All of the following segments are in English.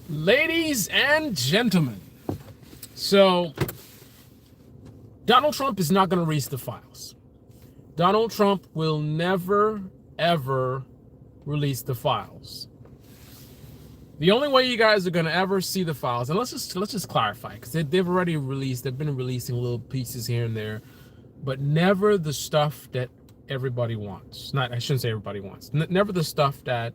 Ladies and gentlemen, so Donald Trump is not going to release the files. Donald Trump will never, ever release the files. The only way you guys are going to ever see the files, and let's just clarify, because they've already released, they've been releasing little pieces here and there, but never the stuff that everybody wants. Not, I shouldn't say everybody wants. Never the stuff that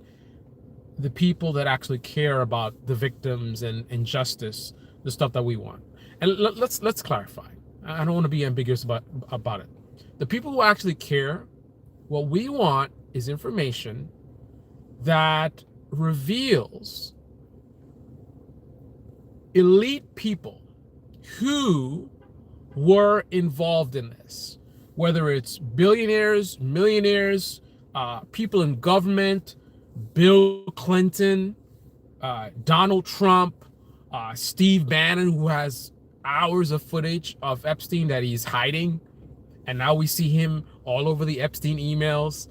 the people that actually care about the victims and injustice, the stuff that we want. And let's clarify. I don't want to be ambiguous about it. The people who actually care, what we want is information that reveals elite people who were involved in this, whether it's billionaires, millionaires, people in government, Bill Clinton, Donald Trump, Steve Bannon, who has hours of footage of Epstein that he's hiding, and now we see him all over the Epstein emails,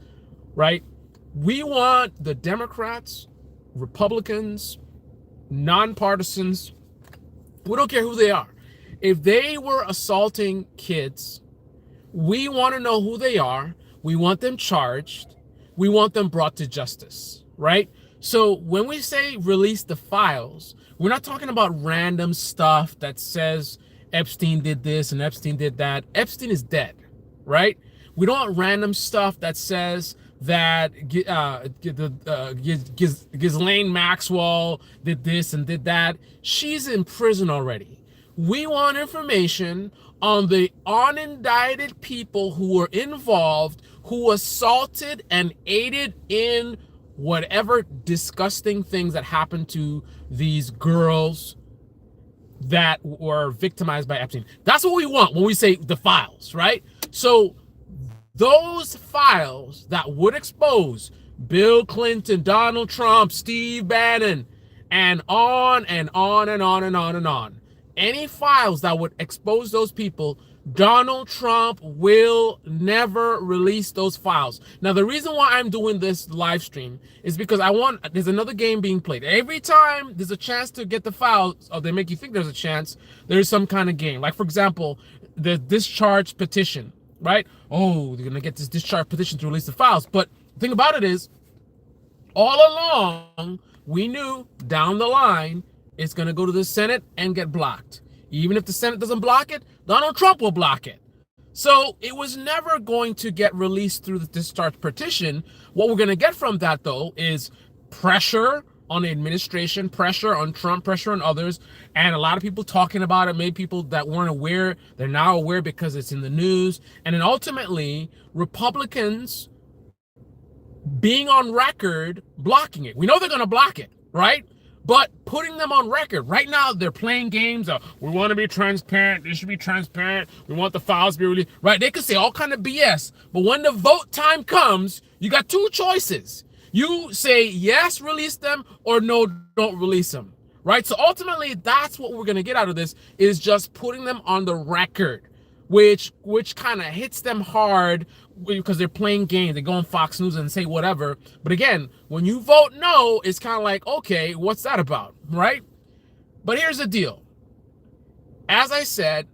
right? We want the Democrats, Republicans, nonpartisans, we don't care who they are. If they were assaulting kids, we want to know who they are. We want them charged. We want them brought to justice, right? So when we say release the files, we're not talking about random stuff that says Epstein did this and Epstein did that. Epstein is dead, right? We don't want random stuff that says that Ghislaine Maxwell did this and did that. She's in prison already. We want information on the unindicted people who were involved, who assaulted and aided in whatever disgusting things that happened to these girls that were victimized by Epstein. That's what we want when we say the files, right? So those files that would expose Bill Clinton, Donald Trump, Steve Bannon, and on and on and on and on and on. Any files that would expose those people, Donald Trump will never release those files. Now, the reason why I'm doing this live stream is because there's another game being played. Every time there's a chance to get the files, or they make you think there's a chance, there's some kind of game. Like, for example, the discharge petition, right? Oh, they're going to get this discharge petition to release the files. But the thing about it is, all along, we knew down the line, it's going to go to the Senate and get blocked. Even if the Senate doesn't block it, Donald Trump will block it. So it was never going to get released through the discharge petition. What we're going to get from that, though, is pressure on the administration, pressure on Trump, pressure on others, and a lot of people talking about it. Maybe people that weren't aware, they're now aware because it's in the news. And then ultimately, Republicans being on record blocking it. We know they're going to block it, right? But putting them on record, right now they're playing games of, we want to be transparent, this should be transparent, we want the files to be released, right? They could say all kind of BS, but when the vote time comes, you got two choices. You say, yes, release them, or no, don't release them, right? So ultimately, that's what we're going to get out of this, is just putting them on the record, which kind of hits them hard because they're playing games. They go on Fox News and say whatever. But again, when you vote no, it's kind of like, okay, what's that about, right? But here's the deal. As I said,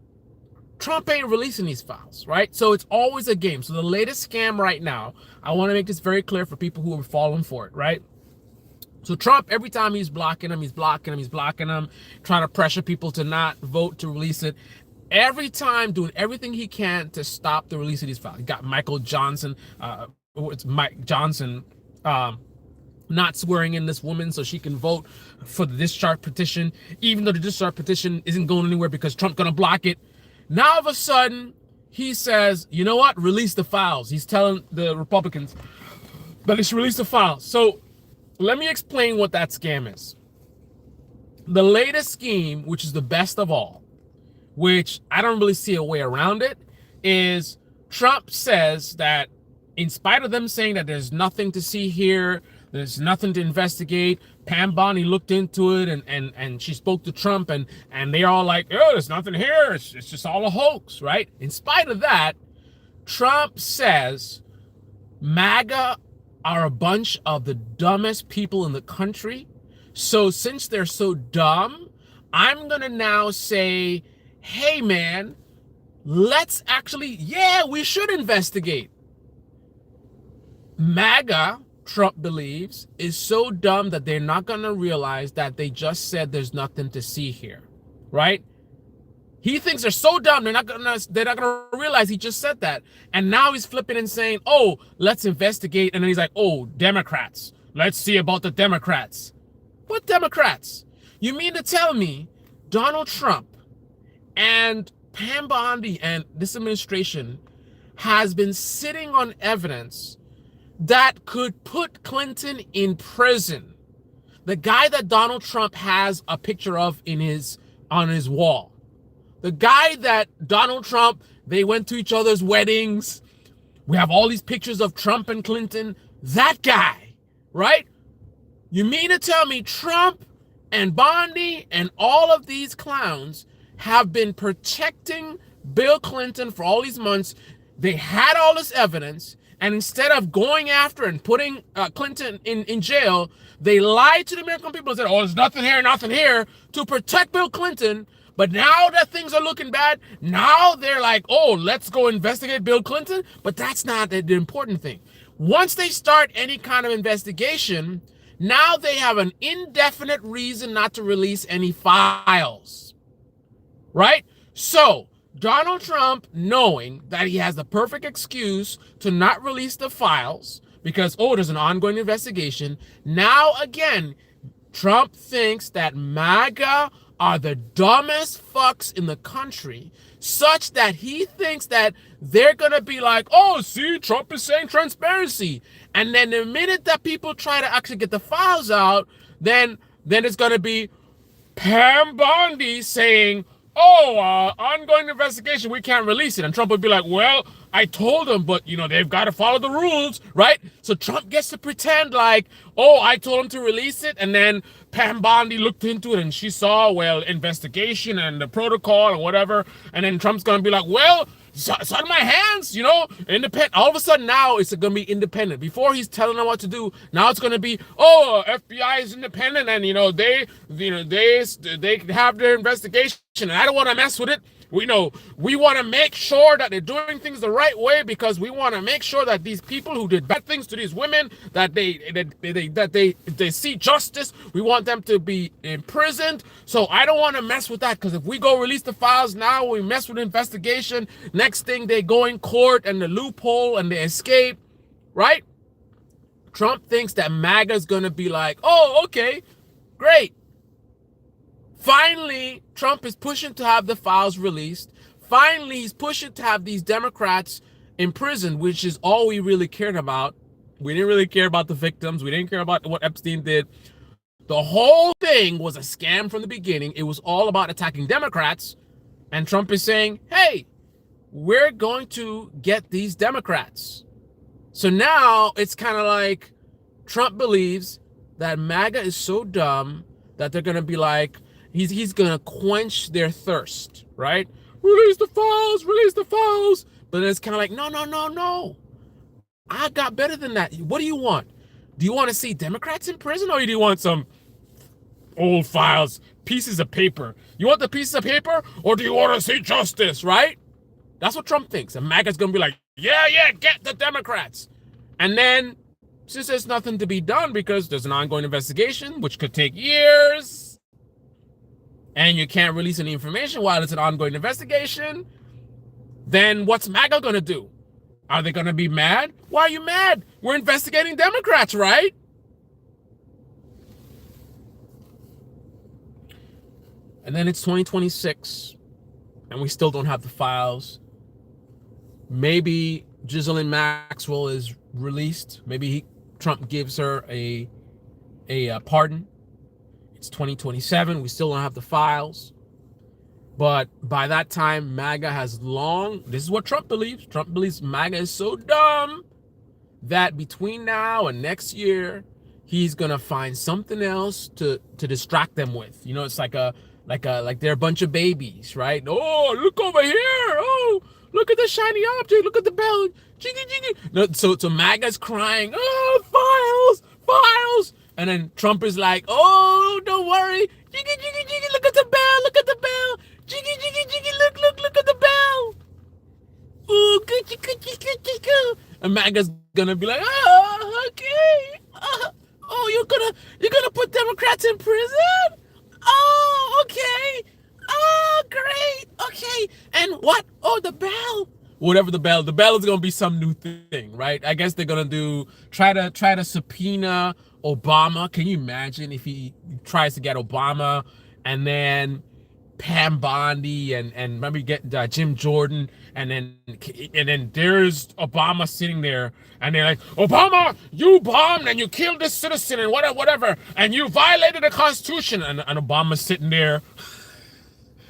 Trump ain't releasing these files, right? So it's always a game. So the latest scam right now, I want to make this very clear for people who are falling for it, right? So Trump, every time he's blocking them, trying to pressure people to not vote to release it. Every time doing everything he can to stop the release of these files. He got Michael Johnson, it's Mike Johnson, not swearing in this woman so she can vote for the discharge petition, even though the discharge petition isn't going anywhere because Trump's gonna block it. Now all of a sudden, he says, you know what, release the files. He's telling the Republicans that they should release the files. So let me explain what that scam is. The latest scheme, which is the best of all, which I don't really see a way around it, is Trump says that in spite of them saying that there's nothing to see here, there's nothing to investigate, Pam Bondi looked into it and she spoke to Trump and they're all like, oh, there's nothing here, it's just all a hoax, right? In spite of that, Trump says MAGA are a bunch of the dumbest people in the country. So since they're so dumb, I'm going to now say, hey, man, let's actually, yeah, we should investigate. MAGA, Trump believes, is so dumb that they're not going to realize that they just said there's nothing to see here, right? He thinks they're so dumb they're not gonna realize he just said that. And now he's flipping and saying, oh, let's investigate. And then he's like, oh, Democrats. Let's see about the Democrats. What Democrats? You mean to tell me Donald Trump and Pam Bondi and this administration has been sitting on evidence that could put Clinton in prison? The guy that Donald Trump has a picture of on his wall. The guy that Donald Trump, they went to each other's weddings. We have all these pictures of Trump and Clinton. That guy, right? You mean to tell me Trump and Bondi and all of these clowns have been protecting Bill Clinton for all these months? They had all this evidence, and instead of going after and putting Clinton in jail, they lied to the American people and said, oh, there's nothing here to protect Bill Clinton. But now that things are looking bad, now they're like, oh, let's go investigate Bill Clinton. But that's not the important thing. Once they start any kind of investigation, now they have an indefinite reason not to release any files, right? So Donald Trump, knowing that he has the perfect excuse to not release the files because, oh, there's an ongoing investigation. Now, again, Trump thinks that MAGA are the dumbest fucks in the country, such that he thinks that they're going to be like, oh, see, Trump is saying transparency. And then the minute that people try to actually get the files out, then it's going to be Pam Bondi saying, oh, ongoing investigation, we can't release it. And Trump would be like, well, I told them, but, they've got to follow the rules, right? So Trump gets to pretend like, oh, I told him to release it. And then Pam Bondi looked into it and she saw, well, investigation and the protocol and whatever. And then Trump's going to be like, well, it's out of my hands, independent. All of a sudden now it's going to be independent. Before he's telling them what to do, now it's going to be, oh, FBI is independent and, they have their investigation and I don't want to mess with it. We want to make sure that they're doing things the right way because we want to make sure that these people who did bad things to these women, that they see justice. We want them to be imprisoned. So I don't want to mess with that because if we go release the files now, we mess with the investigation. Next thing they go in court and the loophole and they escape, right? Trump thinks that MAGA is going to be like, oh, okay, great. Finally, Trump is pushing to have the files released. Finally, he's pushing to have these Democrats in prison, which is all we really cared about. We didn't really care about the victims. We didn't care about what Epstein did. The whole thing was a scam from the beginning. It was all about attacking Democrats. And Trump is saying, hey, we're going to get these Democrats. So now it's kind of like Trump believes that MAGA is so dumb that they're going to be like, he's going to quench their thirst, right? Release the files. But it's kind of like, no. I got better than that. What do you want? Do you want to see Democrats in prison or do you want some old files, pieces of paper? You want the pieces of paper or do you want to see justice, right? That's what Trump thinks. And MAGA's going to be like, yeah, get the Democrats. And then, since there's nothing to be done because there's an ongoing investigation, which could take years, and you can't release any information while it's an ongoing investigation, then what's MAGA going to do? Are they going to be mad? Why are you mad? We're investigating Democrats, right? And then it's 2026, and we still don't have the files. Maybe Ghislaine Maxwell is released. Maybe Trump gives her a pardon. It's 2027. We still don't have the files. But by that time, MAGA has this is what Trump believes. Trump believes MAGA is so dumb that between now and next year, he's going to find something else to distract them with. It's like they're a bunch of babies, right? Oh, look over here. Oh, look at the shiny object. Look at the bell. Jiggy, jiggy. No, so MAGA's crying, oh, files. And then Trump is like, oh, don't worry. Jiggy, jiggy, jiggy, look at the bell, look at the bell. Jiggy, jiggy, jiggy, look at the bell. Ooh, coochie, coochie, coochie, coo. And MAGA's gonna be like, oh, okay. Oh, you're gonna put Democrats in prison? Oh, okay. Oh, great. Okay. And what? Oh, the bell. Whatever the bell is gonna be some new thing, right? I guess they're gonna try to subpoena Obama. Can you imagine if he tries to get Obama and then Pam Bondi and remember you get Jim Jordan and then there's Obama sitting there and they're like, Obama, you bombed and you killed this citizen and whatever and you violated the Constitution, and Obama's sitting there,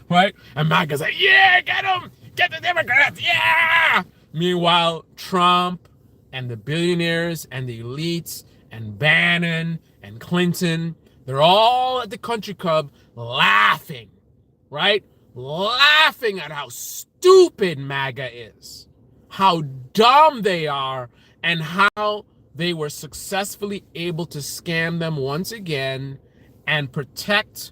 right? And MAGA's like, yeah, get him, get the Democrats, yeah. Meanwhile, Trump and the billionaires and the elites and Bannon and Clinton, they're all at the country club laughing, right? Laughing at how stupid MAGA is, how dumb they are, and how they were successfully able to scam them once again and protect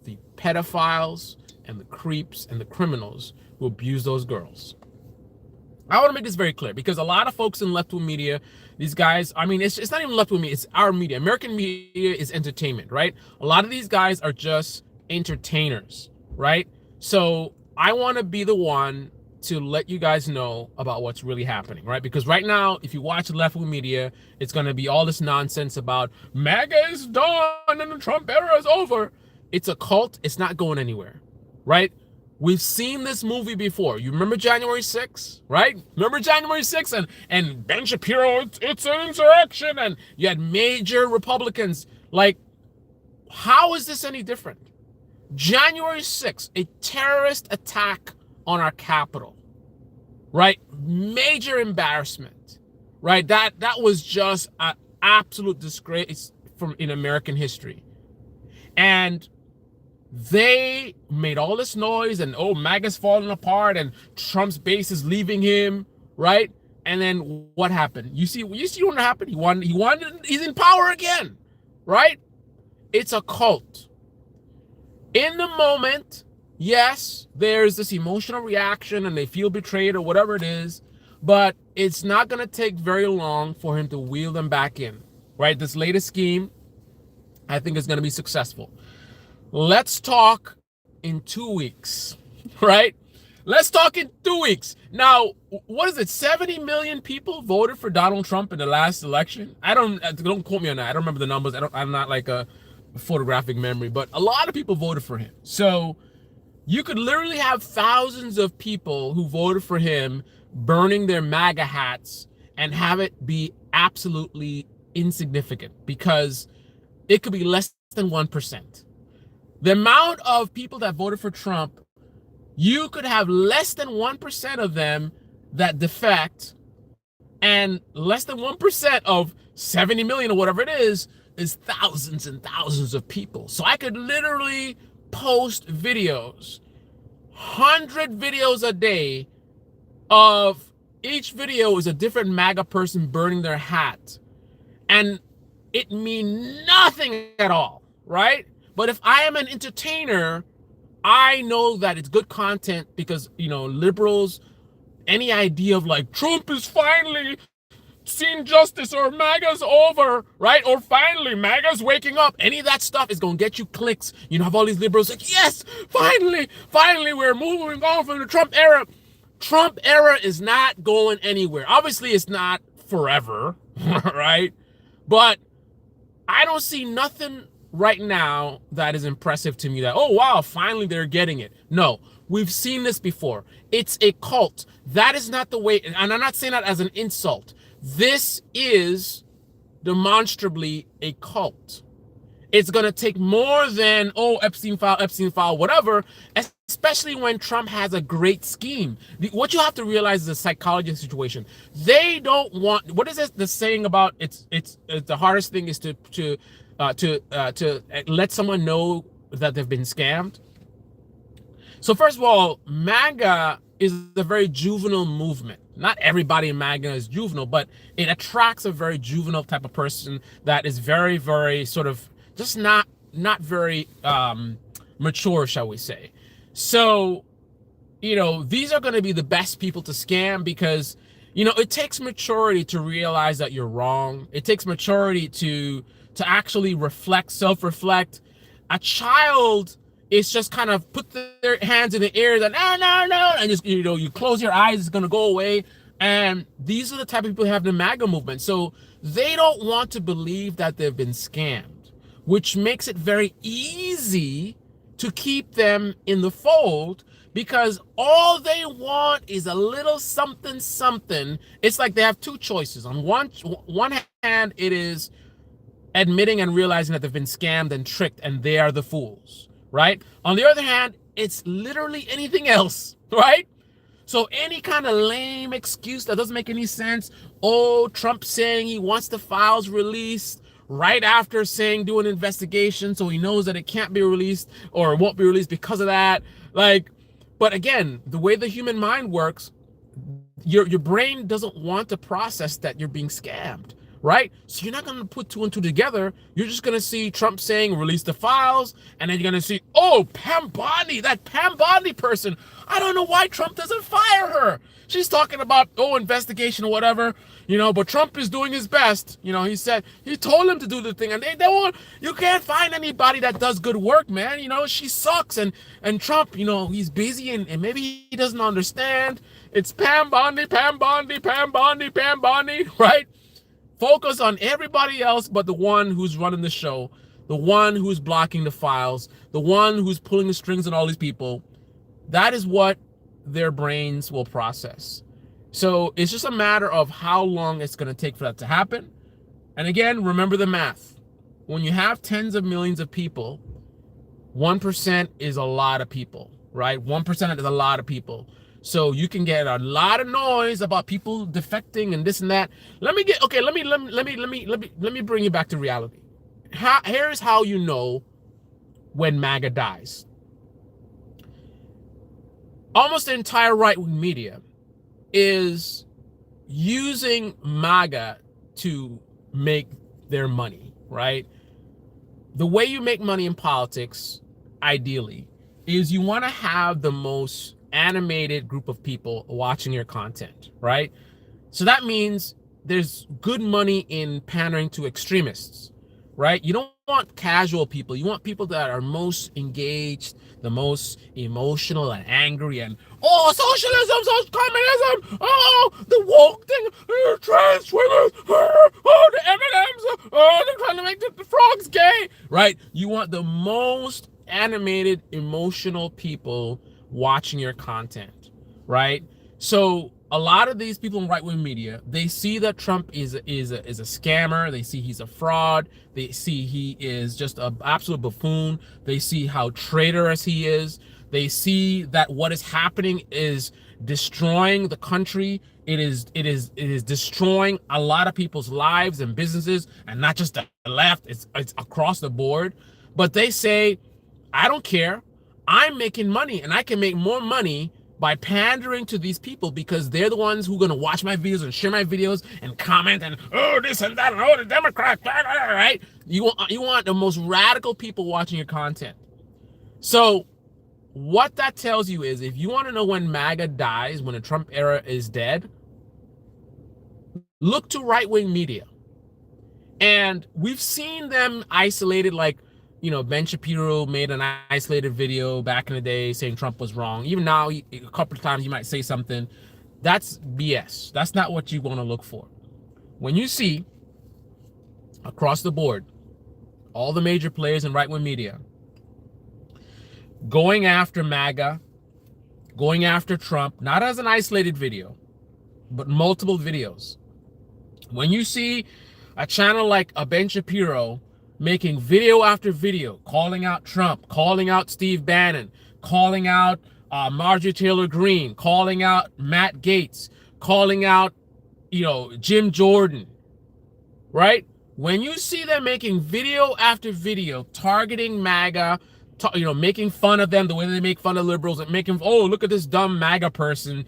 the pedophiles and the creeps and the criminals who abuse those girls. I want to make this very clear because a lot of folks in left-wing media, these guys, I mean, it's not even left-wing media, it's our media. American media is entertainment, right? A lot of these guys are just entertainers, right? So I want to be the one to let you guys know about what's really happening, right? Because right now, if you watch left-wing media, it's going to be all this nonsense about MAGA is done and the Trump era is over. It's a cult. It's not going anywhere, right? We've seen this movie before. You remember January 6th, right? Remember January 6th and Ben Shapiro, it's an insurrection, and you had major Republicans. Like, how is this any different? January 6th, a terrorist attack on our capital, right? Major embarrassment, right? That was just an absolute disgrace in American history. And they made all this noise and, oh, MAGA's falling apart and Trump's base is leaving him, right? And then what happened? You see what happened? He won, he's in power again, right? It's a cult. In the moment, yes, there's this emotional reaction and they feel betrayed or whatever it is, but it's not going to take very long for him to wheel them back in, right? This latest scheme, I think, is going to be successful. Let's talk in 2 weeks, right? Let's talk in 2 weeks. Now, what is it? 70 million people voted for Donald Trump in the last election. Don't quote me on that. I don't remember the numbers. I'm not like a photographic memory, but a lot of people voted for him. So you could literally have thousands of people who voted for him burning their MAGA hats and have it be absolutely insignificant because it could be less than 1%. The amount of people that voted for Trump, you could have less than 1% of them that defect, and less than 1% of 70 million or whatever it is thousands and thousands of people. So I could literally post videos, 100 videos a day of each video is a different MAGA person burning their hat. And it means nothing at all, right? But if I am an entertainer, I know that it's good content because, liberals, any idea of like Trump is finally seen justice or MAGA's over, right? Or finally MAGA's waking up. Any of that stuff is going to get you clicks. You have all these liberals like, yes, finally we're moving on from the Trump era. Trump era is not going anywhere. Obviously, it's not forever, right? But I don't see nothing right now that is impressive to me that, oh, wow, finally they're getting it. No, we've seen this before. It's a cult. That is not the way, and I'm not saying that as an insult. This is demonstrably a cult. It's going to take more than, oh, Epstein file, whatever, especially when Trump has a great scheme. What you have to realize is a psychology situation. They don't want, what is the saying about it's the hardest thing is to let someone know that they've been scammed. So first of all, MAGA is a very juvenile movement, Not everybody in MAGA is juvenile, but it attracts a very juvenile type of person that is very, very sort of just not very mature, shall we say. So, these are going to be the best people to scam because, it takes maturity to realize that you're wrong. It takes maturity to actually self-reflect. A child is just kind of put their hands in the air, that no, and just you close your eyes, it's gonna go away. And these are the type of people who have the MAGA movement. So they don't want to believe that they've been scammed, which makes it very easy to keep them in the fold because all they want is a little something, something. It's like they have two choices. On one hand, it is admitting and realizing that they've been scammed and tricked and they are the fools, right? On the other hand, it's literally anything else, right? So any kind of lame excuse that doesn't make any sense. Oh, Trump saying he wants the files released right after saying do an investigation, so he knows that it can't be released or won't be released because of that. But again, the way the human mind works, your brain doesn't want to process that you're being scammed, right? So you're not going to put two and two together. You're just going to see Trump saying release the files, and then you're going to see, oh, Pam Bondi, that Pam Bondi person. I don't know why Trump doesn't fire her. She's talking about, investigation or whatever, but Trump is doing his best. He told him to do the thing, and they won't. You can't find anybody that does good work, man. She sucks, and Trump, he's busy, and maybe he doesn't understand. It's Pam Bondi, Pam Bondi, Pam Bondi, Pam Bondi, right? Focus on everybody else but the one who's running the show, the one who's blocking the files, the one who's pulling the strings on all these people. That is what their brains will process. So it's just a matter of how long it's going to take for that to happen. And again, remember the math. When you have tens of millions of people, 1% is a lot of people, right? 1% is a lot of people. So you can get a lot of noise about people defecting and this and that. Let me bring you back to reality. Here's how you know when MAGA dies. Almost the entire right-wing media is using MAGA to make their money, right? The way you make money in politics, ideally, is you want to have the most animated group of people watching your content, right? So that means there's good money in pandering to extremists, right? You don't want casual people. You want people that are most engaged, the most emotional and angry, and socialism, communism, the woke thing, trans women, the M&Ms, they're trying to make the frogs gay, right? You want the most animated, emotional people watching your content, right? So a lot of these people in right-wing media, they see that Trump is a scammer. They see he's a fraud. They see he is just an absolute buffoon. They see how traitorous he is. They see that what is happening is destroying the country. It is destroying a lot of people's lives and businesses, and not just the left. It's across the board. But they say, I don't care. I'm making money, and I can make more money by pandering to these people because they're the ones who are going to watch my videos and share my videos and comment and, this and that, and the Democrats, right? You want the most radical people watching your content. So what that tells you is, if you want to know when MAGA dies, when the Trump era is dead, look to right-wing media. And we've seen them isolated, like, Ben Shapiro made an isolated video back in the day saying Trump was wrong. Even now, a couple of times he might say something. That's BS. That's not what you want to look for. When you see across the board, all the major players in right-wing media going after MAGA, going after Trump, not as an isolated video, but multiple videos. When you see a channel like a Ben Shapiro making video after video, calling out Trump, calling out Steve Bannon, calling out Marjorie Taylor Greene, calling out Matt Gaetz, calling out, Jim Jordan, right? When you see them making video after video targeting MAGA, making fun of them the way they make fun of liberals and making, oh, look at this dumb MAGA person.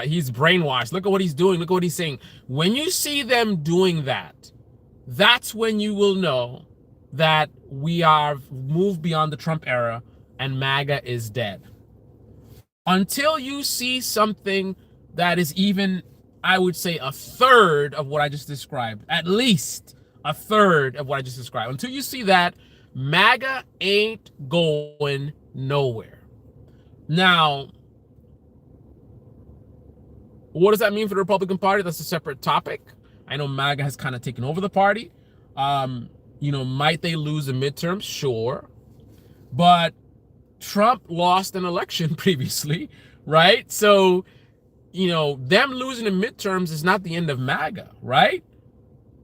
He's brainwashed. Look at what he's doing. Look at what he's saying. When you see them doing that, that's when you will know that we are moved beyond the Trump era and MAGA is dead. Until you see something that is even, I would say, a third of what I just described, at least a third of what I just described. Until you see that, MAGA ain't going nowhere. Now, what does that mean for the Republican Party? That's a separate topic. I know MAGA has kind of taken over the party. Might they lose the midterms? Sure. But Trump lost an election previously, right? So, them losing the midterms is not the end of MAGA, right?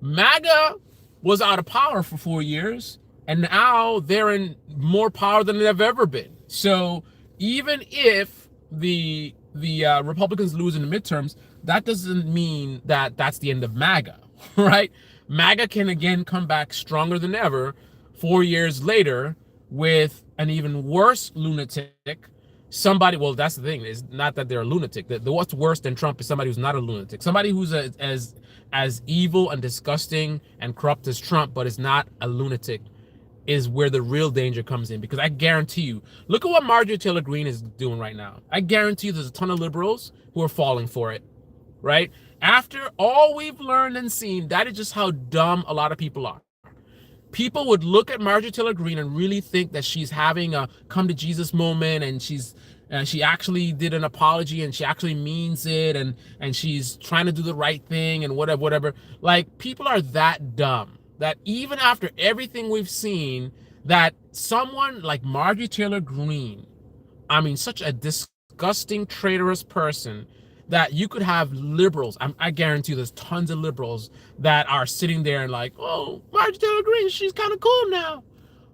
MAGA was out of power for 4 years, and now they're in more power than they've ever been. So even if the Republicans lose in the midterms, that doesn't mean that that's the end of MAGA, right? MAGA can again come back stronger than ever 4 years later with an even worse lunatic. Somebody, well, that's the thing. It's not that they're a lunatic. What's worse than Trump is somebody who's not a lunatic. Somebody who's as evil and disgusting and corrupt as Trump, but is not a lunatic, is where the real danger comes in. Because I guarantee you, look at what Marjorie Taylor Greene is doing right now. I guarantee you there's a ton of liberals who are falling for it, right? After all we've learned and seen, that is just how dumb a lot of people are. People would look at Marjorie Taylor Greene and really think that she's having a come to Jesus moment, and she actually did an apology and she actually means it, and she's trying to do the right thing and whatever. Like, people are that dumb that even after everything we've seen, that someone like Marjorie Taylor Greene, I mean, such a disgusting, traitorous person, that you could have liberals. I guarantee you there's tons of liberals that are sitting there and like, oh, Marjorie Taylor Greene, she's kind of cool now,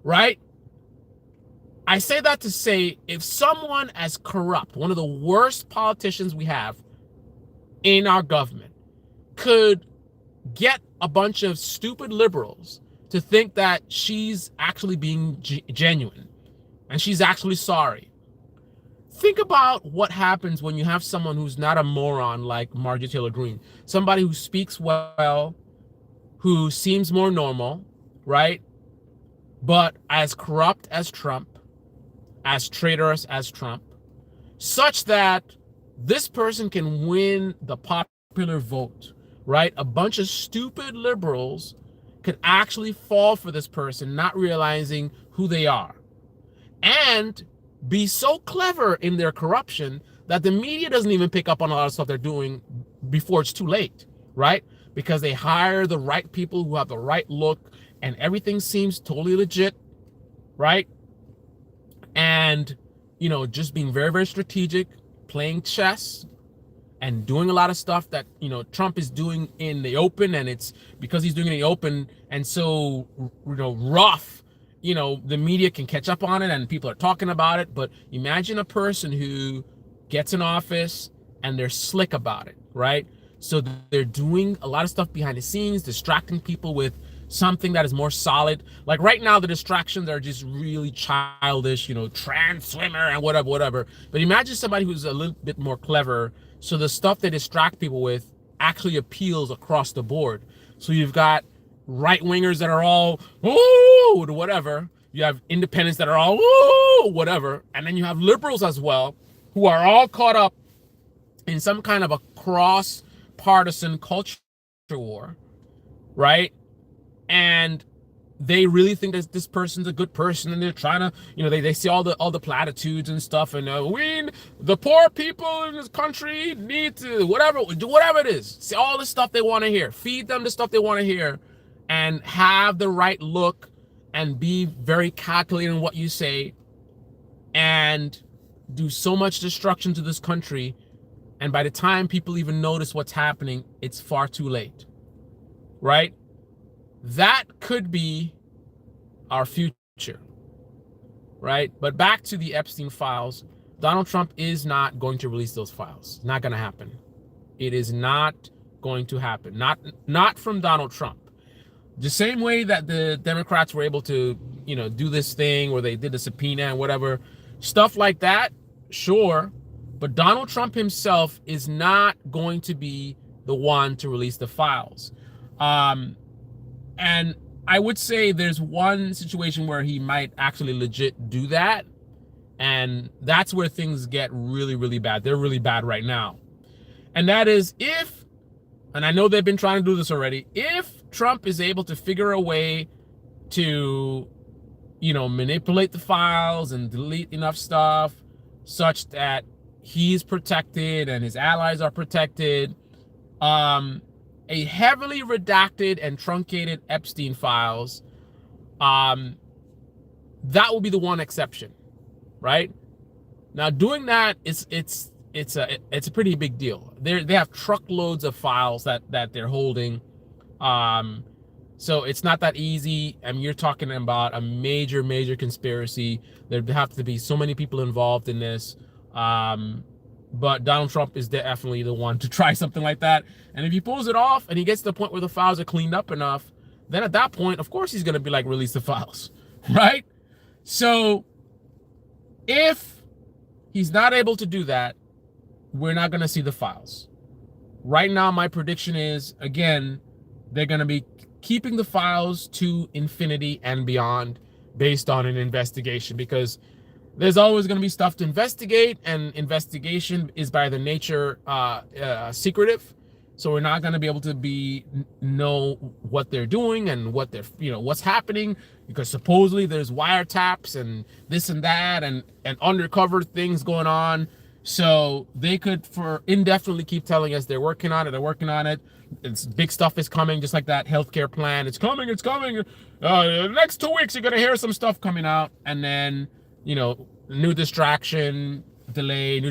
right? I say that to say, if someone as corrupt, one of the worst politicians we have in our government, could get a bunch of stupid liberals to think that she's actually being genuine and she's actually sorry. Think about what happens when you have someone who's not a moron like Marjorie Taylor Greene, somebody who speaks well, who seems more normal, right? But as corrupt as Trump, as traitorous as Trump, such that this person can win the popular vote, right? A bunch of stupid liberals could actually fall for this person, not realizing who they are, and be so clever in their corruption that the media doesn't even pick up on a lot of stuff they're doing before it's too late, right? Because they hire the right people who have the right look and everything seems totally legit, right? And, just being very, very strategic, playing chess and doing a lot of stuff that, Trump is doing in the open, and it's because he's doing it in the open and so, rough, the media can catch up on it and people are talking about it. But imagine a person who gets in office and they're slick about it, right? So they're doing a lot of stuff behind the scenes, distracting people with something that is more solid. Like right now, the distractions are just really childish, trans swimmer and whatever. But imagine somebody who's a little bit more clever. So the stuff they distract people with actually appeals across the board. So you've got right-wingers that are all, ooh, whatever. You have independents that are all, ooh, whatever. And then you have liberals as well, who are all caught up in some kind of a cross-partisan culture war, right? And they really think that this person's a good person, and they're trying to, they see all the platitudes and stuff, and the poor people in this country need to do whatever it is. See all the stuff they want to hear. Feed them the stuff they want to hear, and have the right look, and be very calculating in what you say, and do so much destruction to this country. And by the time people even notice what's happening, it's far too late, right? That could be our future, right? But back to the Epstein files, Donald Trump is not going to release those files. It's not going to happen. It is not going to happen. Not from Donald Trump. The same way that the Democrats were able to do this thing where they did the subpoena and whatever. Stuff like that, sure. But Donald Trump himself is not going to be the one to release the files. And I would say there's one situation where he might actually legit do that. And that's where things get really, really bad. They're really bad right now. And that is if, and I know they've been trying to do this already, if Trump is able to figure a way to, manipulate the files and delete enough stuff such that he's protected and his allies are protected, a heavily redacted and truncated Epstein files, that will be the one exception, right? Now, doing that it's a pretty big deal. They have truckloads of files that they're holding, so it's not that easy. I mean, you're talking about a major conspiracy. There have to be so many people involved in this. But Donald Trump is definitely the one to try something like that. And if he pulls it off and he gets to the point where the files are cleaned up enough, then at that point, of course, he's going to be like, release the files, right? So if he's not able to do that, we're not going to see the files. Right now, my prediction is, again, they're going to be keeping the files to infinity and beyond based on an investigation, because there's always going to be stuff to investigate, and investigation is by the nature secretive. So we're not going to be able to know what they're doing and what they're, what's happening, because supposedly there's wiretaps and this and that and undercover things going on. So they could for indefinitely keep telling us they're working on it. It's big stuff is coming, just like that healthcare plan. It's coming. The next 2 weeks, you're going to hear some stuff coming out, and then, new distraction delay,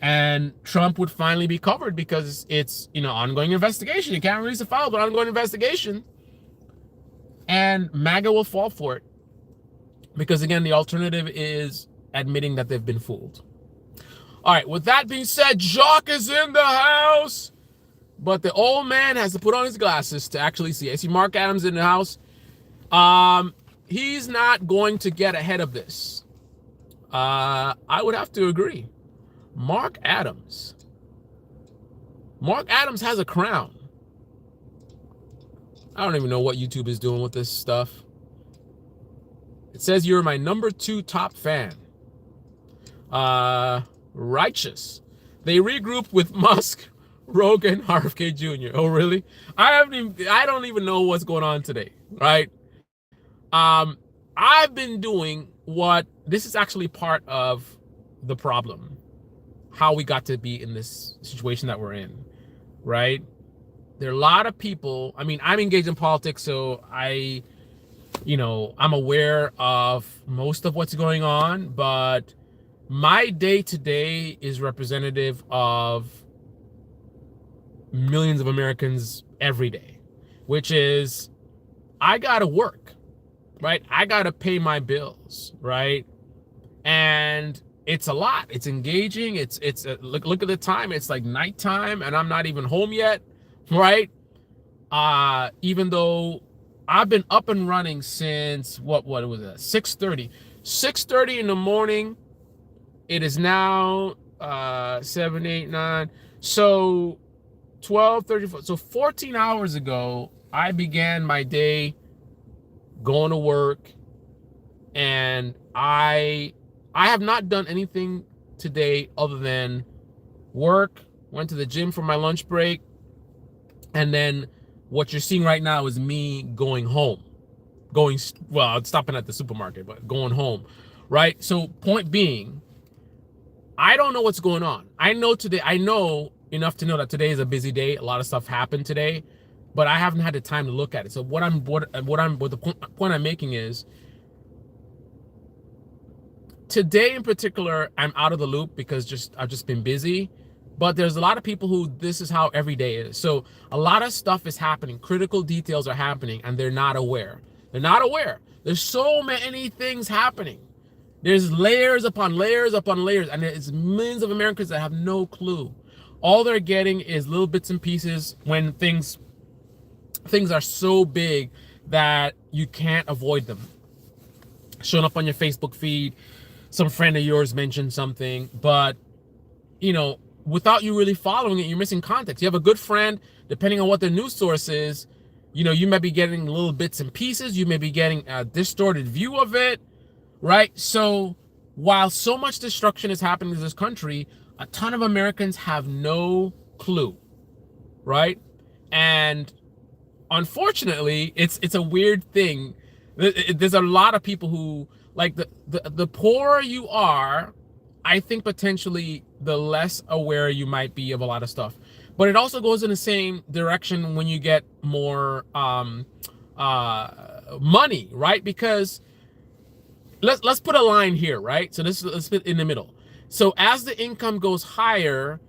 and Trump would finally be covered because it's, ongoing investigation. You can't release a file, but ongoing investigation. And MAGA will fall for it because, again, the alternative is admitting that they've been fooled. All right, with that being said, Jacques is in the house, but the old man has to put on his glasses to actually see. I see Mark Adams in the house. He's not going to get ahead of this. I would have to agree. Mark Adams has a crown. I don't even know what YouTube is doing with this stuff. It says you're my number 2 top fan. Righteous. They regrouped with Musk, Rogan, RFK Jr. Oh, really? I don't even know what's going on today, right? I've been doing this is actually part of the problem, how we got to be in this situation that we're in, right? There are a lot of people. I mean, I'm engaged in politics, so I'm aware of most of what's going on, but my day-to-day is representative of millions of Americans every day, which is I gotta work, right? I gotta pay my bills, right? And it's a lot. It's engaging. It's look at the time. It's like nighttime, and I'm not even home yet, right? Even though I've been up and running since what was it? 6:30 in the morning. It is now 7, 8, 9. So 12, 34. So 14 hours ago, I began my day going to work, and I have not done anything today other than work, went to the gym for my lunch break, and then what you're seeing right now is me going home. Stopping at the supermarket, but going home, right? So point being, I don't know what's going on. I know enough to know that today is a busy day. A lot of stuff happened today, but I haven't had the time to look at it. So the point I'm making is, today in particular, I'm out of the loop because I've just been busy. But there's a lot of people who this is how every day is. So a lot of stuff is happening. Critical details are happening, and they're not aware. There's so many things happening. There's layers upon layers upon layers, and there's millions of Americans that have no clue. All they're getting is little bits and pieces when things are so big that you can't avoid them showing up on your Facebook feed. Some friend of yours mentioned something, but without you really following it, you're missing context. You have a good friend, depending on what the news source is, you may be getting little bits and pieces. You may be getting a distorted view of it, right? So while so much destruction is happening in this country, a ton of Americans have no clue, right? And unfortunately, it's a weird thing. There's a lot of people who, like, the poorer you are, I think potentially the less aware you might be of a lot of stuff. But it also goes in the same direction when you get more money, right? Because let's put a line here, right? So let's put in the middle. So as the income goes higher,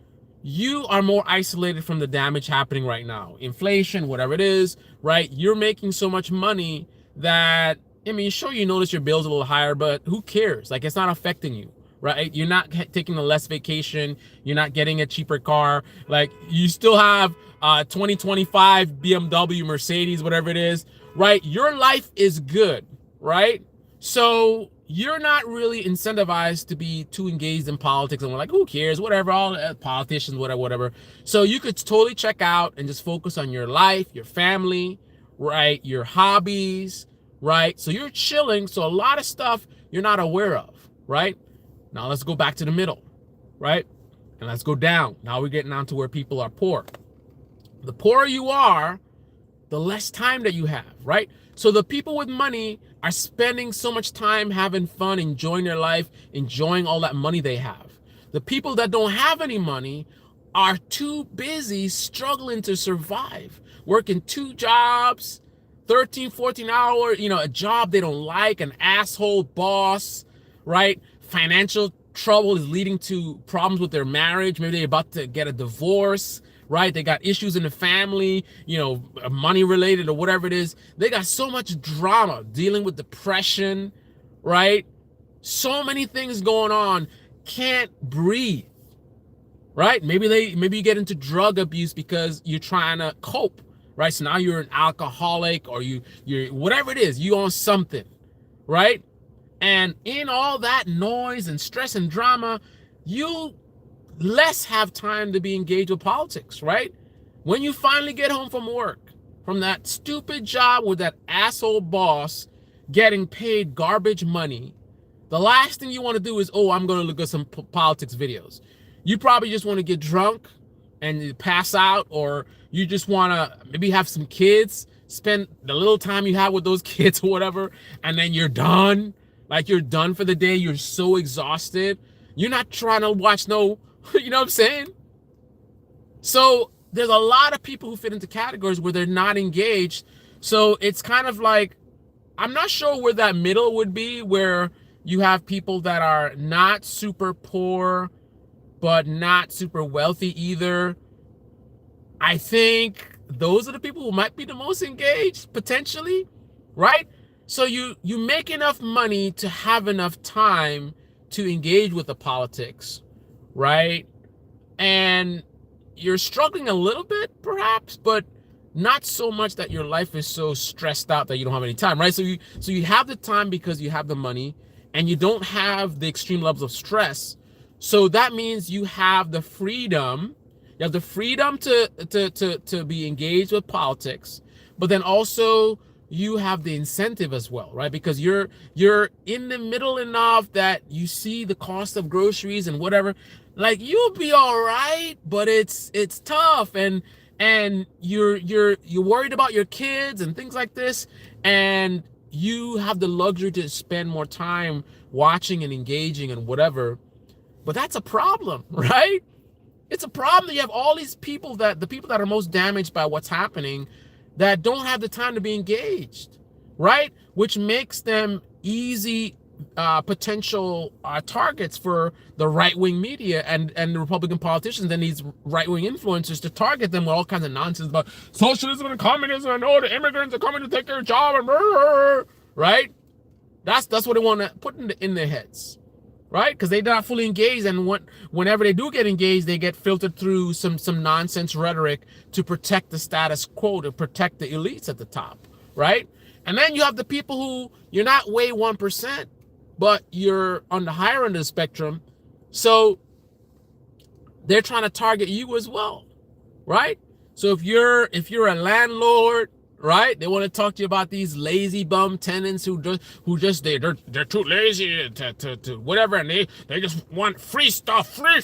you are more isolated from the damage happening right now. Inflation, whatever it is, right? You're making so much money that, sure, you notice your bill's a little higher, but who cares? Like, it's not affecting you, right? You're not taking a less vacation. You're not getting a cheaper car. Like, you still have 2025 BMW, Mercedes, whatever it is, right? Your life is good, right? So you're not really incentivized to be too engaged in politics, and we're like, who cares? Whatever, all politicians, whatever. So you could totally check out and just focus on your life, your family, right? Your hobbies, right? So you're chilling. So a lot of stuff you're not aware of, right? Now let's go back to the middle, right? And let's go down. Now we're getting down to where people are poor. The poorer you are, the less time that you have, right? So the people with money are spending so much time having fun, enjoying their life, enjoying all that money they have. The people that don't have any money are too busy struggling to survive, working 2 jobs, 13, 14 hours, a job they don't like, an asshole boss, right? Financial trouble is leading to problems with their marriage. Maybe they're about to get a divorce, right? They got issues in the family, money related or whatever it is. They got so much drama, dealing with depression, right? So many things going on. Can't breathe, right? Maybe you get into drug abuse because you're trying to cope, right? So now you're an alcoholic, or you're whatever it is, you on something, right? And in all that noise and stress and drama, you less have time to be engaged with politics, right? When you finally get home from work, from that stupid job with that asshole boss getting paid garbage money, the last thing you want to do is, I'm going to look at some politics videos. You probably just want to get drunk and pass out, or you just want to maybe have some kids, spend the little time you have with those kids or whatever, and then you're done. Like, you're done for the day. You're so exhausted. You're not trying to watch no, you know what I'm saying? So there's a lot of people who fit into categories where they're not engaged. So it's kind of like, I'm not sure where that middle would be, where you have people that are not super poor, but not super wealthy either. I think those are the people who might be the most engaged, potentially, right? So you make enough money to have enough time to engage with the politics, right? And you're struggling a little bit, perhaps, but not so much that your life is so stressed out that you don't have any time, right? So you have the time because you have the money, and you don't have the extreme levels of stress. So that means you have the freedom. You have the freedom to be engaged with politics, but then also you have the incentive as well, right? Because you're in the middle enough that you see the cost of groceries and whatever. Like, you'll be all right, but it's tough, and you're worried about your kids and things like this, and you have the luxury to spend more time watching and engaging and whatever. But that's a problem, right? It's a problem that you have all these people, that the people that are most damaged by what's happening, that don't have the time to be engaged, right? Which makes them easy potential targets for the right-wing media and the Republican politicians and these right-wing influencers to target them with all kinds of nonsense about socialism and communism and the immigrants are coming to take their job, and right? That's what they want to put in their heads, right? Because they're not fully engaged, and whenever they do get engaged, they get filtered through some nonsense rhetoric to protect the status quo, to protect the elites at the top, right? And then you have the people who you're not way 1%, but you're on the higher end of the spectrum. So they're trying to target you as well, right? So if you're a landlord, right, they want to talk to you about these lazy bum tenants who just they're too lazy to whatever, and they just want free stuff, free,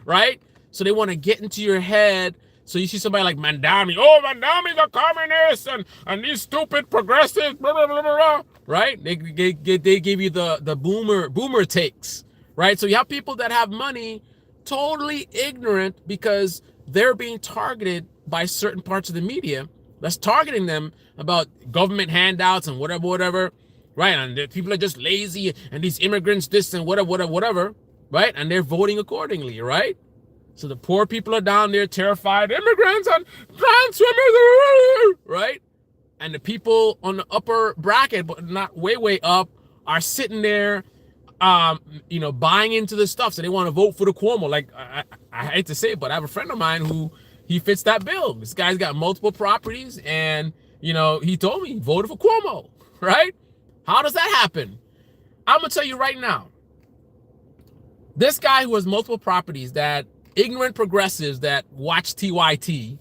right? So they want to get into your head. So you see somebody like Mandami, oh, Mandami's a communist, and these stupid progressives, blah, blah, blah, blah, blah, right? They give you the boomer takes, right? So you have people that have money, totally ignorant because they're being targeted by certain parts of the media that's targeting them about government handouts and whatever, right? And people are just lazy, and these immigrants this and whatever, right? And they're voting accordingly, right? So the poor people are down there terrified, immigrants and trans women, right? And the people on the upper bracket, but not way up, are sitting there, buying into the stuff. So they want to vote for the Cuomo. Like, I hate to say it, but I have a friend of mine who he fits that bill. This guy's got multiple properties, and he told me he voted for Cuomo, right? How does that happen? I'm gonna tell you right now. This guy who has multiple properties, that ignorant progressives that watch TYT,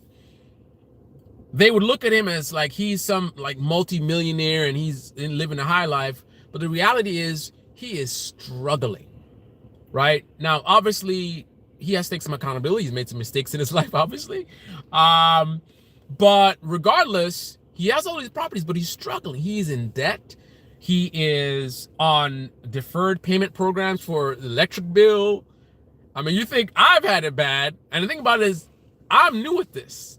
they would look at him as like he's some like multi-millionaire and he's living a high life. But the reality is he is struggling, right? Now, obviously, he has to take some accountability. He's made some mistakes in his life, obviously. But regardless, he has all these properties, but he's struggling. He's in debt. He is on deferred payment programs for the electric bill. I mean, you think I've had it bad. And the thing about it is, I'm new at this,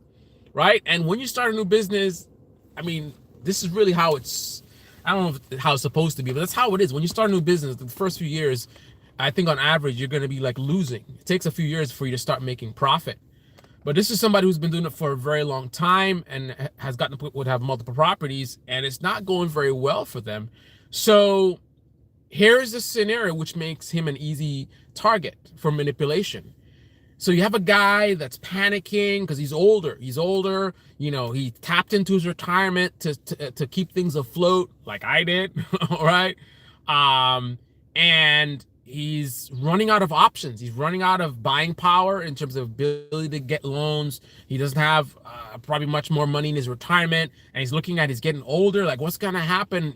right? And when you start a new business, I mean, this is really how it's, I don't know how it's supposed to be, but that's how it is. When you start a new business, the first few years, I think on average, you're going to be like losing. It takes a few years for you to start making profit. But this is somebody who's been doing it for a very long time and has gotten to would have multiple properties, and it's not going very well for them. So here's a scenario which makes him an easy target for manipulation. So you have a guy that's panicking because he's older. He tapped into his retirement to keep things afloat, like I did, all right? And he's running out of options. He's running out of buying power in terms of ability to get loans. He doesn't have probably much more money in his retirement, and he's looking at he's getting older. Like, what's gonna happen?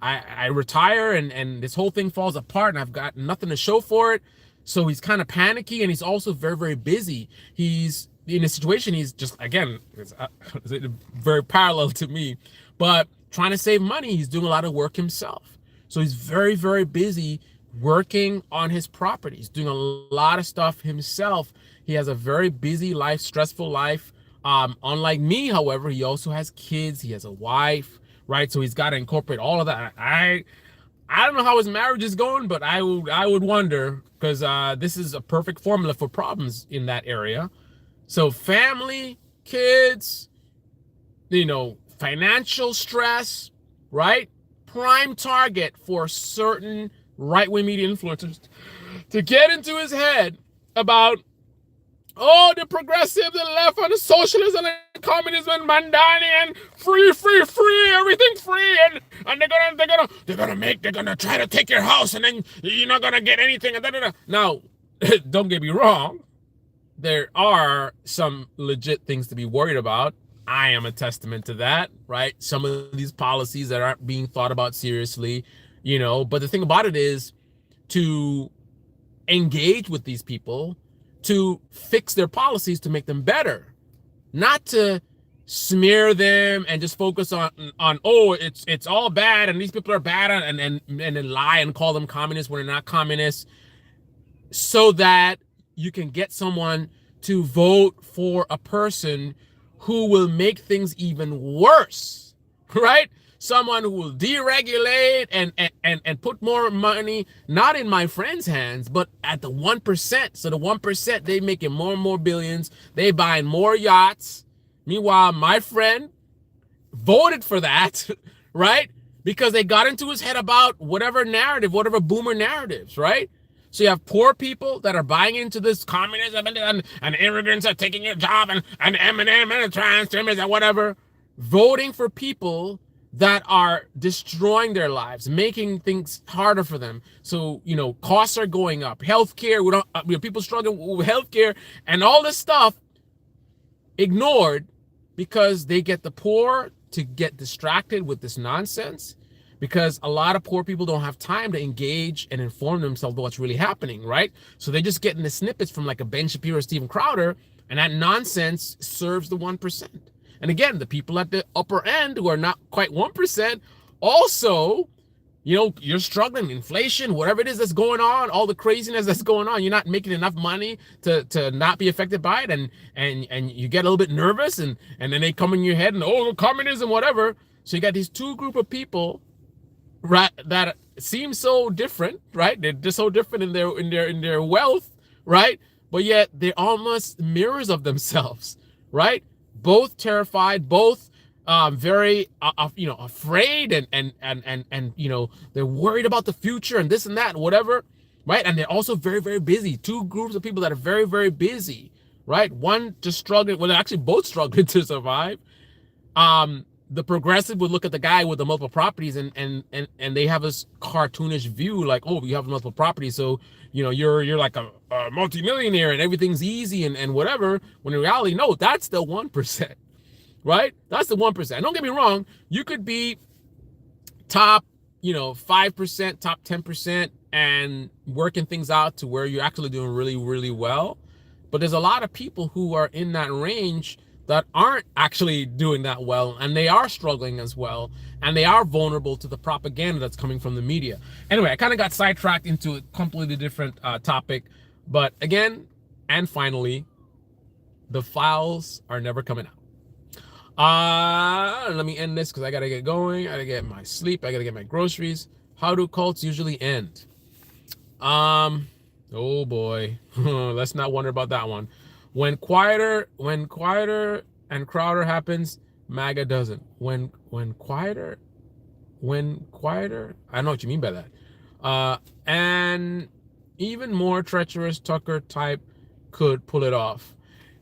I retire and this whole thing falls apart, and I've got nothing to show for it. So he's kind of panicky, and he's also very, very busy. He's in a situation. He's just, again, it's very parallel to me, but trying to save money. He's doing a lot of work himself. So he's very, very busy working on his properties, doing a lot of stuff himself. He has a very busy life, stressful life. Unlike me, however, he also has kids. He has a wife, right? So he's got to incorporate all of that. I don't know how his marriage is going, but I would wonder, because this is a perfect formula for problems in that area. So family, kids, financial stress, right? Prime target for certain right-wing media influencers to get into his head about, the progressive, the left, and the socialism, and the communism, and Mandani, and free, everything free, and they're gonna try to take your house, and then you're not gonna get anything, and da. Now, don't get me wrong, there are some legit things to be worried about. I am a testament to that, right? Some of these policies that aren't being thought about seriously, but the thing about it is to engage with these people, to fix their policies, to make them better, not to smear them and just focus on it's all bad and these people are bad and then lie and call them communists when they're not communists, so that you can get someone to vote for a person who will make things even worse, right? Someone who will deregulate and put more money, not in my friends' hands, but at the 1%. So the 1%, they making more and more billions. They buying more yachts. Meanwhile, my friend voted for that, right? Because they got into his head about whatever narrative, whatever boomer narratives, right? So you have poor people that are buying into this communism and immigrants are taking your job and Eminem and the trans and whatever. voting for people that are destroying their lives, making things harder for them. So, costs are going up. Healthcare, we don't, people struggling with healthcare and all this stuff ignored because they get the poor to get distracted with this nonsense, because a lot of poor people don't have time to engage and inform themselves about what's really happening, right? So they're just getting the snippets from like a Ben Shapiro or Steven Crowder, and that nonsense serves the 1%. And again, the people at the upper end who are not quite 1% also, you're struggling, inflation, whatever it is that's going on, all the craziness that's going on, you're not making enough money to not be affected by it, and you get a little bit nervous, and then they come in your head and, oh, communism, whatever. So you got these two group of people, right, that seem so different, right? They're just so different in their wealth, right? But yet they're almost mirrors of themselves, right? Both terrified, both very afraid, and they're worried about the future and this and that and whatever, right? And they're also very, very busy. Two groups of people that are very, very busy, right? One just struggling, well, they're actually both struggling to survive. The progressive would look at the guy with the multiple properties, and they have this cartoonish view, like, oh, you have multiple properties, so you're like a multimillionaire and everything's easy and whatever. When in reality, no, that's the 1%, right? That's the 1%. Don't get me wrong, you could be top 5%, top 10%, and working things out to where you're actually doing really, really well. But there's a lot of people who are in that range that aren't actually doing that well, and they are struggling as well, and they are vulnerable to the propaganda that's coming from the media. Anyway, I kind of got sidetracked into a completely different topic, but again, and finally, the files are never coming out. Let me end this because I gotta get going. I gotta get my sleep. I gotta get my groceries. How do cults usually end? Oh boy, let's not wonder about that one. When quieter and Crowder happens, MAGA doesn't. When quieter, I don't know what you mean by that. And even more treacherous Tucker type could pull it off.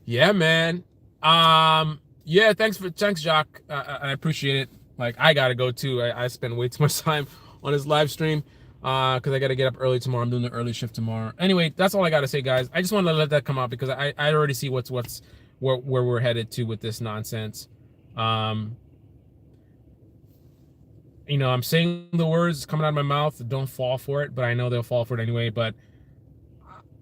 Yeah, man. Yeah, thanks, Jacques. I appreciate it. Like, I gotta go too. I spend way too much time on his live stream. Because I got to get up early tomorrow. I'm doing the early shift tomorrow. Anyway, that's all I got to say, guys. I just wanted to let that come out because I already see where we're headed to with this nonsense. I'm saying the words coming out of my mouth. Don't fall for it, but I know they'll fall for it anyway. But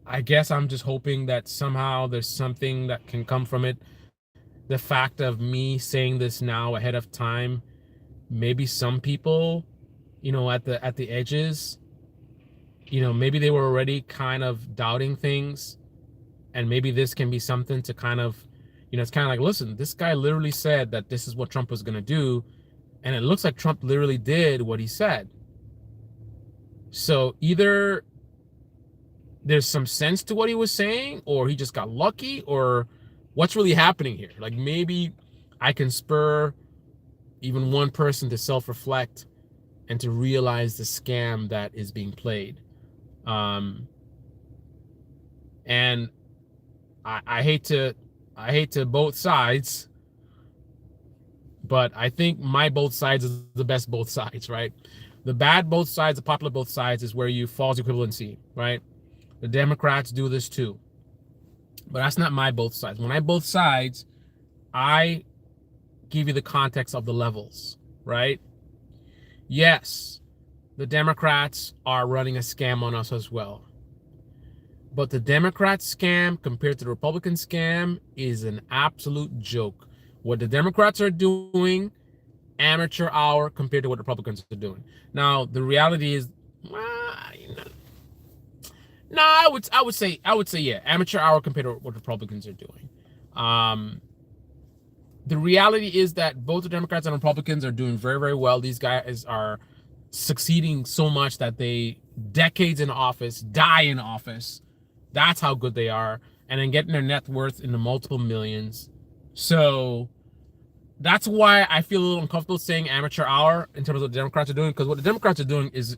I guess I'm just hoping that somehow there's something that can come from it. The fact of me saying this now ahead of time, maybe some people, at the edges, maybe they were already kind of doubting things, and maybe this can be something to kind of, it's kind of like, listen, this guy literally said that this is what Trump was going to do, and it looks like Trump literally did what he said. So either there's some sense to what he was saying, or he just got lucky, or what's really happening here. Like, maybe I can spur even one person to self-reflect and to realize the scam that is being played. And I hate to both sides, but I think my both sides is the best both sides, right? The bad both sides, the popular both sides, is where you false equivalency, right? The Democrats do this too. But that's not my both sides. When I both sides, I give you the context of the levels, right? Yes, the Democrats are running a scam on us as well. But the Democrat scam compared to the Republican scam is an absolute joke. What the Democrats are doing, amateur hour compared to what the Republicans are doing. Now, the reality is, I would say yeah, amateur hour compared to what the Republicans are doing. The reality is that both the Democrats and Republicans are doing very, very well. These guys are succeeding so much that they, decades in office, die in office. That's how good they are. And then getting their net worth in the multiple millions. So that's why I feel a little uncomfortable saying amateur hour in terms of what the Democrats are doing, because what the Democrats are doing is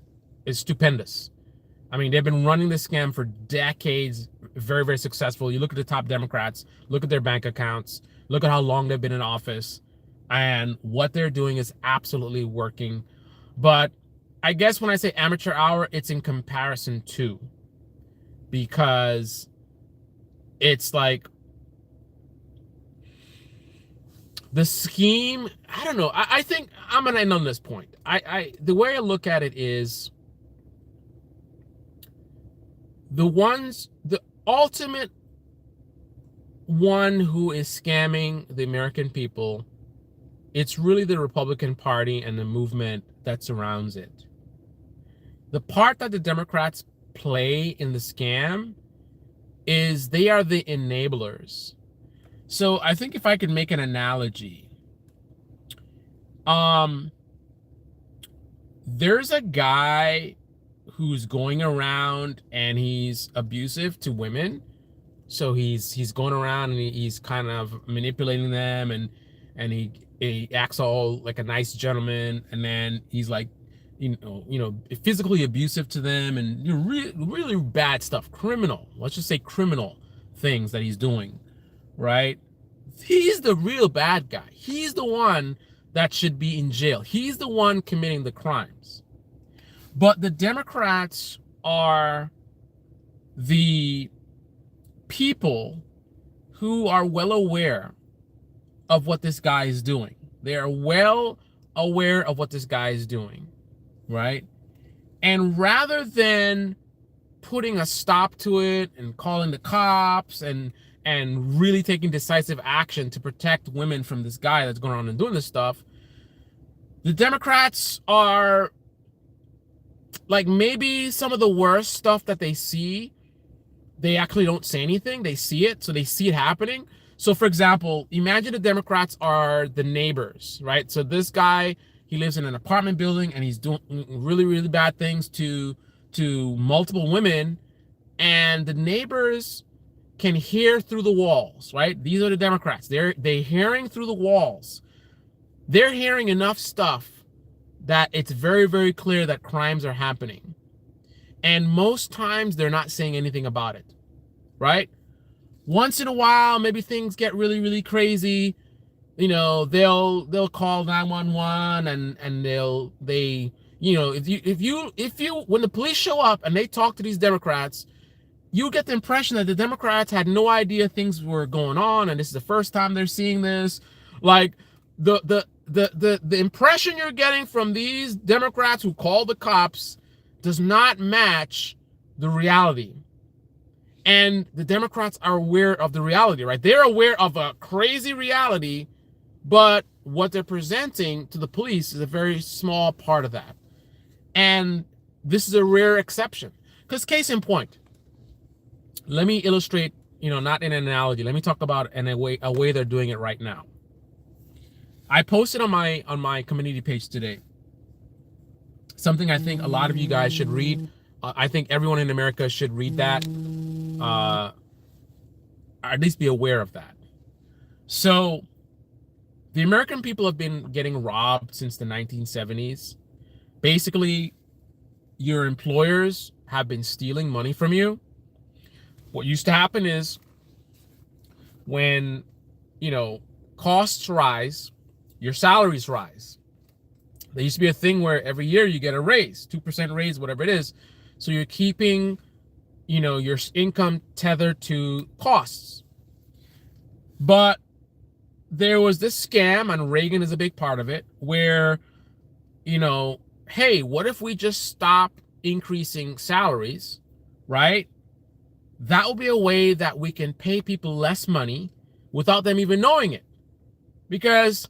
stupendous. I mean, they've been running this scam for decades, very, very successful. You look at the top Democrats, look at their bank accounts, look at how long they've been in office. and what they're doing is absolutely working. But I guess when I say amateur hour, it's in comparison to, because it's like the scheme. I don't know. I think I'm gonna end on this point. The way I look at it is the ultimate one who is scamming the American people, it's really the Republican Party and the movement that surrounds it. The part that the Democrats play in the scam is they are the enablers. So I think if I could make an analogy, there's a guy who's going around and he's abusive to women. So he's going around and he's kind of manipulating them, and he acts all like a nice gentleman, and then he's like, physically abusive to them, and really, really bad stuff, criminal. Let's just say criminal things that he's doing, right? He's the real bad guy. He's the one that should be in jail. He's the one committing the crimes. But the Democrats are the people who are well aware of what this guy is doing. They are well aware of what this guy is doing, right? And rather than putting a stop to it and calling the cops and really taking decisive action to protect women from this guy that's going around and doing this stuff, the Democrats are like, maybe some of the worst stuff that they see, they actually don't say anything. They see it, so they see it happening. So, for example, imagine the Democrats are the neighbors, right? So this guy, he lives in an apartment building and he's doing really, really bad things to multiple women, and the neighbors can hear through the walls, right? These are the Democrats. They're hearing through the walls. They're hearing enough stuff that it's very, very clear that crimes are happening. And most times they're not saying anything about it, right? Once in a while, maybe things get really, really crazy. They'll call 911 and if you when the police show up and they talk to these Democrats, you get the impression that the Democrats had no idea things were going on, and this is the first time they're seeing this. Like the impression you're getting from these Democrats who call the cops does not match the reality. And the Democrats are aware of the reality, right? They're aware of a crazy reality, but what they're presenting to the police is a very small part of that. And this is a rare exception. Because case in point, let me illustrate, not in an analogy. Let me talk about a way they're doing it right now. I posted on my community page today something I think a lot of you guys should read. I think everyone in America should read that, or at least be aware of that. So the American people have been getting robbed since the 1970s. Basically, your employers have been stealing money from you. What used to happen is when, costs rise, your salaries rise. There used to be a thing where every year you get a raise, 2% raise, whatever it is. So you're keeping, your income tethered to costs. But there was this scam, and Reagan is a big part of it, where, hey, what if we just stop increasing salaries, right? That will be a way that we can pay people less money without them even knowing it. Because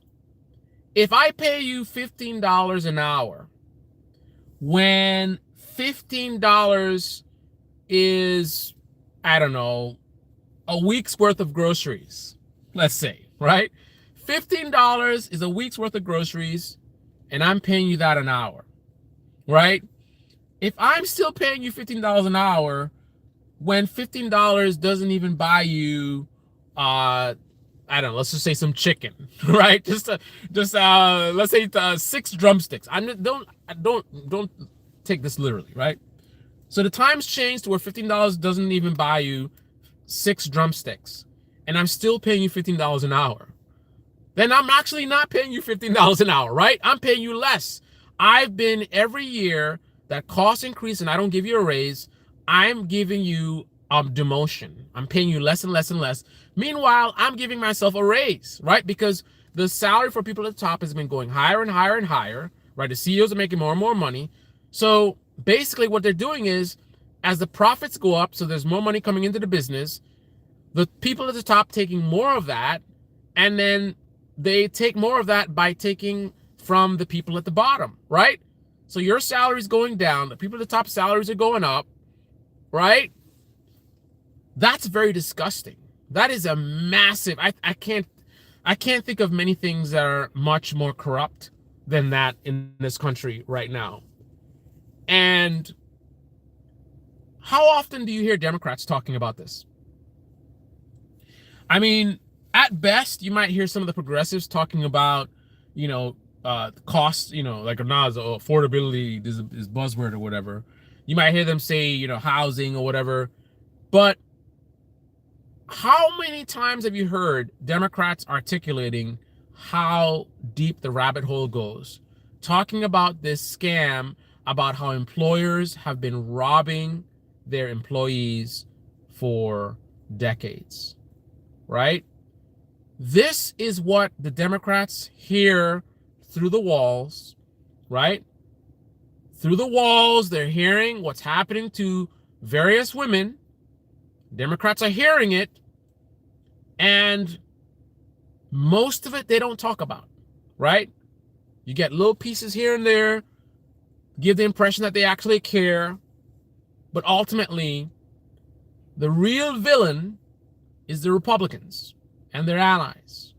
if I pay you $15 an hour, when $15 is, I don't know, a week's worth of groceries, let's say, right? $15 is a week's worth of groceries, and I'm paying you that an hour, right? If I'm still paying you $15 an hour, when $15 doesn't even buy you, I don't know, let's just say some chicken, right? Let's say 6 drumsticks. Don't take this literally, right? So the times changed to where $15 doesn't even buy you 6 drumsticks, and I'm still paying you $15 an hour. then I'm actually not paying you $15 an hour, right? I'm paying you less. I've been every year that costs increase and I don't give you a raise, I'm giving you demotion. I'm paying you less and less and less. Meanwhile, I'm giving myself a raise, right? Because the salary for people at the top has been going higher and higher and higher, right? The CEOs are making more and more money. So basically what they're doing is, as the profits go up, so there's more money coming into the business, the people at the top taking more of that, and then they take more of that by taking from the people at the bottom, right? So your salary is going down, the people at the top salaries are going up, right? That's very disgusting. That is a massive, I can't think of many things that are much more corrupt than that in this country right now. And how often do you hear Democrats talking about this? I mean, at best, you might hear some of the progressives talking about, costs, like Nas, affordability is buzzword or whatever. You might hear them say, housing or whatever. But how many times have you heard Democrats articulating how deep the rabbit hole goes, talking about this scam, about how employers have been robbing their employees for decades, right? This is what the Democrats hear through the walls, right? Through the walls, they're hearing what's happening to various women. Democrats are hearing it, and most of it they don't talk about, right? You get little pieces here and there, give the impression that they actually care, but ultimately, the real villain is the Republicans and their allies.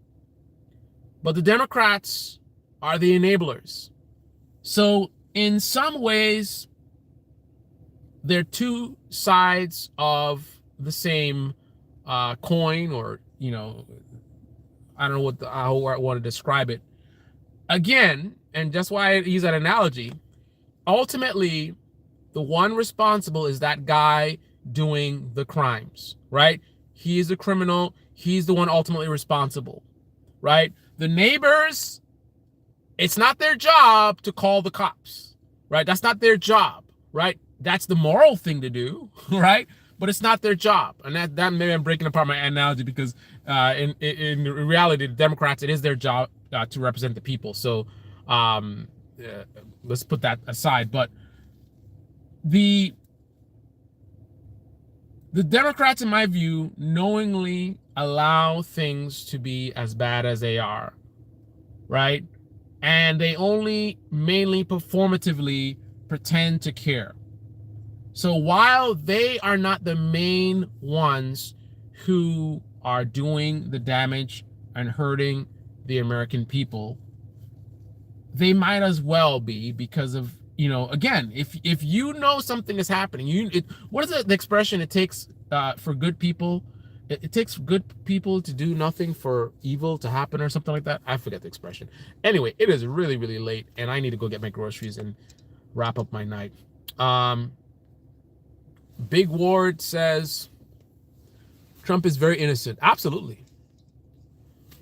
But the Democrats are the enablers. So in some ways, they're two sides of the same coin, or, I don't know how I want to describe it. Again, and that's why I use that analogy, ultimately, the one responsible is that guy doing the crimes, right? He is the criminal. He's the one ultimately responsible, right? The neighbors, it's not their job to call the cops, right? That's not their job, right? That's the moral thing to do, right? But it's not their job. And that maybe I'm breaking apart my analogy, because in reality, the Democrats, it is their job to represent the people. So let's put that aside. But the Democrats, in my view, knowingly allow things to be as bad as they are, right? And they only mainly performatively pretend to care. So while they are not the main ones who are doing the damage and hurting the American people, they might as well be, because of, again, if you know something is happening, what is the expression? It takes for good people, it takes good people to do nothing for evil to happen, or something like that. I forget the expression. Anyway, it is really, really late, and I need to go get my groceries and wrap up my night. Big Ward says Trump is very innocent. Absolutely.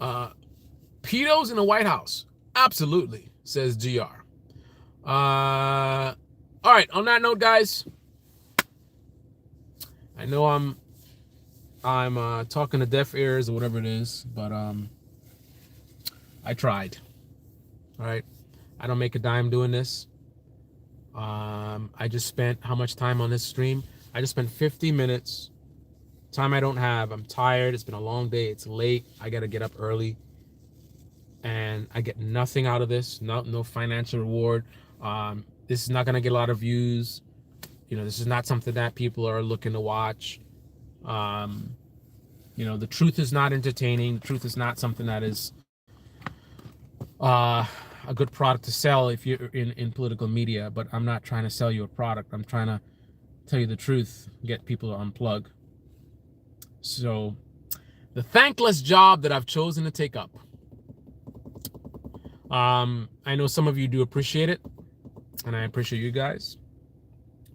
Pedos in the White House. Absolutely, says GR. All right, on that note, guys, I know I'm talking to deaf ears or whatever it is, but I tried. All right, I don't make a dime doing this. I just spent how much time on this stream? I just spent 50 minutes. Time I don't have. I'm tired. It's been a long day. It's late. I got to get up early. And I get nothing out of this. No financial reward. This is not going to get a lot of views. This is not something that people are looking to watch. The truth is not entertaining. The truth is not something that is a good product to sell if you're in political media. But I'm not trying to sell you a product. I'm trying to tell you the truth, get people to unplug. So the thankless job that I've chosen to take up. I know some of you do appreciate it, and I appreciate you guys,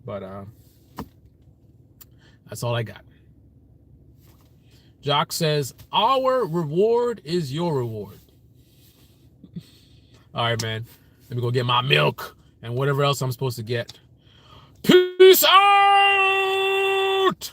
but that's all I got. Jock says, our reward is your reward. All right, man. Let me go get my milk and whatever else I'm supposed to get. Peace out!